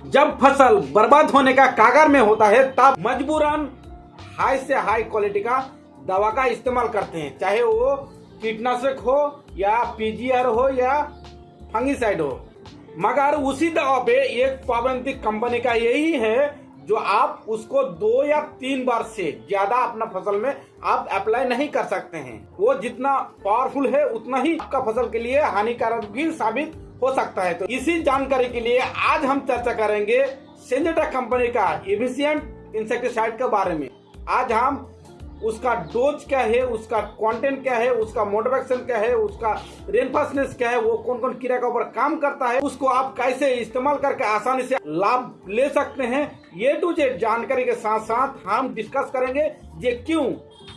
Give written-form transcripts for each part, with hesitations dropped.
जब फसल बर्बाद होने का कागार में होता है तब मजबूरन हाई से हाई क्वालिटी का दवा का इस्तेमाल करते हैं, चाहे वो कीटनाशक हो या पीजीआर हो या फंगिसाइड हो। मगर उसी दवा पे एक पाबंदी कंपनी का यही है जो आप उसको 2 या 3 बार से ज्यादा अपना फसल में आप अप्लाई नहीं कर सकते हैं। वो जितना पावरफुल है उतना ही आपका फसल के लिए हानिकारक भी साबित हो सकता है। तो इसी जानकारी के लिए आज हम चर्चा करेंगे सिंजेंटा कंपनी का एफिशिएंट इंसेक्टिसाइड के बारे में। आज हम उसका डोज क्या है, उसका कंटेंट क्या है, उसका मोड ऑफ एक्शन क्या है, उसका रेनफास्टनेस क्या है, वो कौन कौन कीड़ा के ऊपर काम करता है, उसको आप कैसे इस्तेमाल करके आसानी से लाभ ले सकते हैं, ये टू जेड जानकारी के साथ साथ हम डिस्कस करेंगे ये क्यों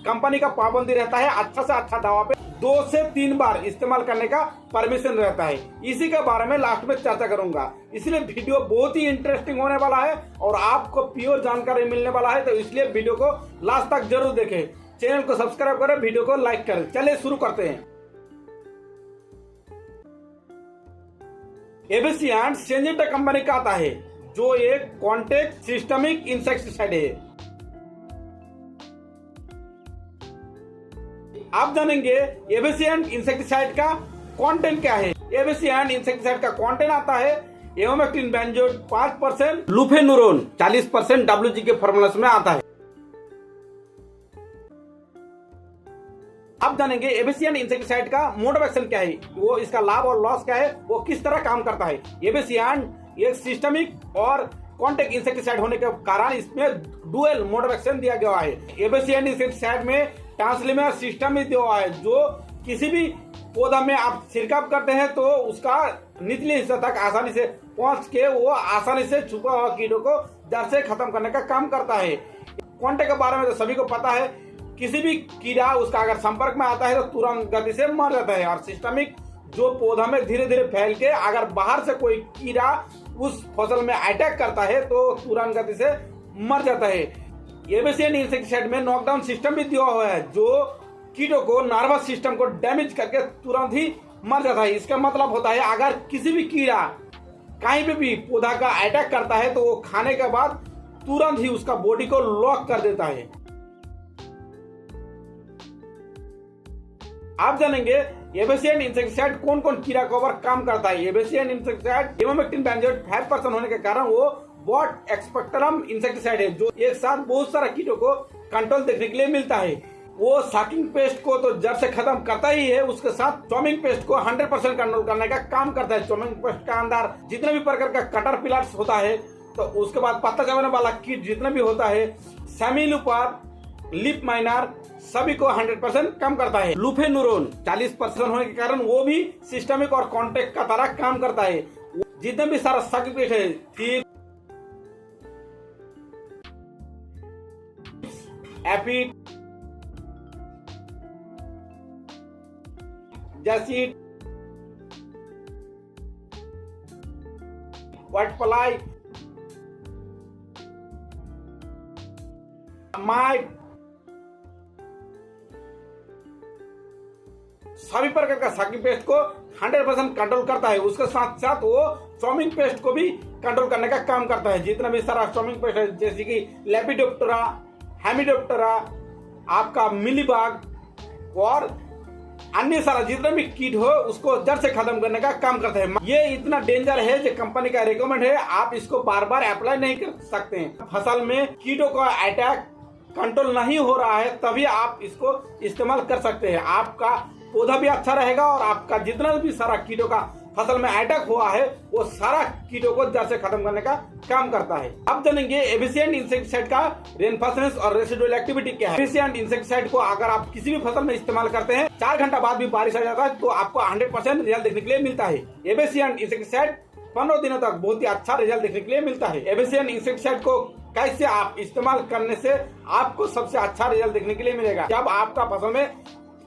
कंपनी का पाबंदी रहता है अच्छा से अच्छा दवा पे 2 से 3 बार इस्तेमाल करने का परमिशन रहता है। इसी के बारे में लास्ट में चर्चा करूंगा, इसलिए वीडियो बहुत ही इंटरेस्टिंग होने वाला है और आपको प्योर जानकारी मिलने वाला है। तो इसलिए वीडियो को लास्ट तक जरूर देखें, चैनल को सब्सक्राइब करें, वीडियो को लाइक करें। चलिए शुरू करते हैं। एफिशिएंट सिंजेंटा कंपनी का आता है जो एक कॉन्टैक्ट सिस्टमिक इंसेक्टिसाइड है। आप जानेंगे एफिशिएंट इंसेक्टिसाइड का कंटेंट क्या है। एफिशिएंट इंसेक्टिसाइड का कंटेंट आता है इमामेक्टिन बेंजोएट 5%, लुफेनुरोन 40% WG के फॉर्मूला में आता है। आप जानेंगे एफिशिएंट इंसेक्टिसाइड का मोड ऑफ एक्शन क्या है, वो इसका लाभ और लॉस क्या है, वो किस तरह काम करता है। एफिशिएंट एक सिस्टमिक और कॉन्टैक्ट इंसेक्टिसाइड होने के कारण इसमें डुअल मोड ऑफ एक्शन दिया गया है। एफिशिएंट इंसेक्टिसाइड में ट्रांसलेमर सिस्टम भी दिया हुआ है, जो किसी भी पौधा में आप छिड़काव करते हैं तो उसका निचले हिस्सा तक आसानी से पहुंच के वो आसानी से छुपा हुआ कीड़ों को जड़ से खत्म करने का काम करता है। कॉन्टैक्ट के बारे में तो सभी को पता है, किसी भी कीड़ा उसका अगर संपर्क में आता है तो तुरंत गति से मर जाता है। और सिस्टमिक जो पौधा में धीरे धीरे फैल के अगर बाहर से कोई कीड़ा उस फसल में अटैक करता है तो तुरंत गति से मर जाता है। एफिशिएंट इंसेक्टिसाइड में नॉकडाउन सिस्टम भी दिया हुआ है जो कीड़ों को नर्वस सिस्टम को डैमेज करके तुरंत ही मर जाता है। इसका मतलब होता है अगर किसी भी कीड़ा कहीं पे भी पौधा का अटैक करता है तो वो खाने के बाद तुरंत ही उसका बॉडी को लॉक कर देता है। आप जानेंगे एफिशिएंट इंसेक्टिसाइड कौन कौन कीड़ा के ऊपर काम करता है। एफिशिएंट इंसेक्टिसाइड इमामेक्टिन बेंजोएट 5% होने के कारण वो ब्रॉड स्पेक्ट्रम इंसेक्टिसाइड है जो एक साथ बहुत सारा कीटों को कंट्रोल देखने के लिए मिलता है। वो साकिंग पेस्ट को तो जड़ से खत्म करता ही है, उसके साथ चॉमिंग पेस्ट को 100% कंट्रोल करने का काम करता है। चॉमिंग पेस्ट का अंदर जितने भी प्रकार का कटर पिलर्स होता है, तो उसके बाद पत्ता चबाने वाला कीट जितना भी होता है, सेमिलुपर, लिप माइनर, सभी को 100% कम करता है। लुफेनुरोन 40% होने के कारण वो भी सिस्टमिक और कॉन्टैक्ट का तरह काम करता है। जितने भी सारा साकिंग पेस्ट है, thief, aphid, jassid, white fly, might, सभी प्रकार का साकिंग पेस्ट को 100% कंट्रोल करता है। उसके साथ साथ वो चॉमिंग पेस्ट को भी कंट्रोल करने का काम करता है। जितना भी सारा चॉमिंग पेस्ट है जैसे कि लेपिडोप्टेरा, हेमिडोप्टेरा, आपका मिलीबाग और अन्य सारा जितना भी कीट हो उसको जड़ से खत्म करने का काम करता है। ये इतना डेंजर है जो कंपनी का रिकमेंड है, आप इसको बार बार अप्लाई नहीं कर सकते हैं। फसल में कीटों का अटैक कंट्रोल नहीं हो रहा है तभी आप इसको इस्तेमाल कर सकते हैं। आपका पौधा भी अच्छा रहेगा और आपका जितना भी सारा कीटों का फसल में अटैक हुआ है वो सारा कीटों को जड़ से खत्म करने का काम करता है। अब जानेंगे एफिशिएंट इंसेक्टिसाइड का रेनफास्टनेस और रेसिडुअल एक्टिविटी क्या है। एफिशिएंट इंसेक्टिसाइड को अगर आप किसी भी फसल में इस्तेमाल करते हैं, 4 घंटा बाद भी बारिश आ जाता है तो आपको 100% रिजल्ट देखने के लिए मिलता है। एफिशिएंट इंसेक्टिसाइड 15 दिनों तक बहुत ही अच्छा रिजल्ट देखने के लिए मिलता है। एफिशिएंट इंसेक्टिसाइड को कैसे आप इस्तेमाल करने से आपको सबसे अच्छा रिजल्ट देखने के लिए मिलेगा। जब आपका फसल में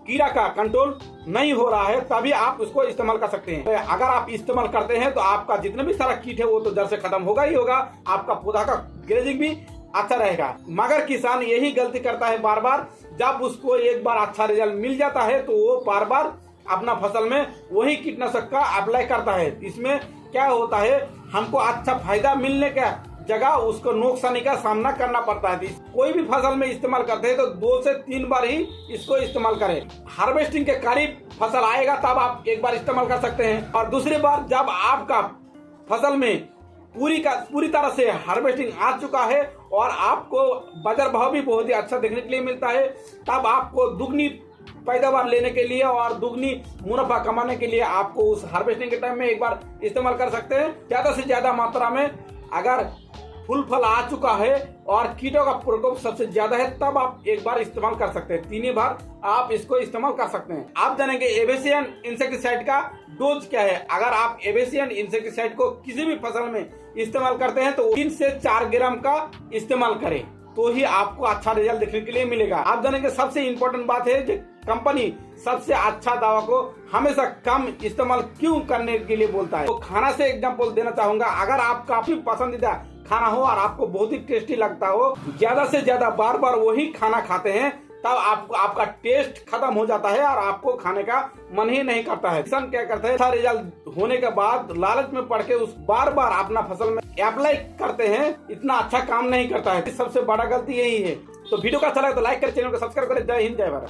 कीड़ा का कंट्रोल नहीं हो रहा है तभी आप उसको इस्तेमाल कर सकते हैं। अगर आप इस्तेमाल करते हैं तो आपका जितना भी सारा कीट है वो तो जड़ से खत्म होगा ही होगा, आपका पौधा का ग्रेजिंग भी अच्छा रहेगा। मगर किसान यही गलती करता है बार बार, जब उसको एक बार अच्छा रिजल्ट मिल जाता है तो वो बार बार अपना फसल में वही कीटनाशक का अप्लाई करता है। इसमें क्या होता है हमको अच्छा फायदा मिलने का जगह उसको नुकसानी का सामना करना पड़ता है। कोई भी फसल में इस्तेमाल करते हैं तो 2 से 3 बार ही इसको इस्तेमाल करें। हार्वेस्टिंग के करीब फसल आएगा तब आप एक बार इस्तेमाल कर सकते हैं, और दूसरी बार जब आपका फसल में पूरी तरह से हार्वेस्टिंग आ चुका है और आपको बाजार भाव भी बहुत ही अच्छा देखने के लिए मिलता है, तब आपको दुगनी पैदावार लेने के लिए और दुगनी मुनाफा कमाने के लिए आपको उस हार्वेस्टिंग के टाइम में एक बार इस्तेमाल कर सकते हैं। ज्यादा से ज्यादा मात्रा में अगर फूल फल आ चुका है और कीटों का प्रकोप सबसे ज्यादा है तब आप एक बार इस्तेमाल कर सकते हैं। 3 बार आप इसको इस्तेमाल कर सकते हैं। आप जानेंगे एबेसियन इंसेक्टिसाइड का डोज क्या है। अगर आप एबेसियन इंसेक्टिसाइड को किसी भी फसल में इस्तेमाल करते हैं तो 3 से 4 ग्राम का इस्तेमाल करें, तो ही आपको अच्छा रिजल्ट देखने के लिए मिलेगा। आप जानेंगे सबसे इम्पोर्टेंट बात है कि कंपनी सबसे अच्छा दवा को हमेशा कम इस्तेमाल क्यों करने के लिए बोलता है। तो खाना से एग्जांपल देना चाहूंगा। अगर आपका काफी पसंदीदा खाना हो और आपको बहुत ही टेस्टी लगता हो, ज्यादा से ज्यादा बार बार वही खाना खाते हैं, तब आपको आपका टेस्ट खत्म हो जाता है और आपको खाने का मन ही नहीं करता है। किसान क्या करते हैं, अच्छा रिजल्ट होने के बाद लालच में पड़ के उस बार बार अपना फसल में अप्लाई करते हैं, इतना अच्छा काम नहीं करता है। सबसे बड़ा गलती यही है। तो वीडियो का अच्छा लगे तो लाइक करें, चैनल को सब्सक्राइब करें। जय हिंद, जय भारत।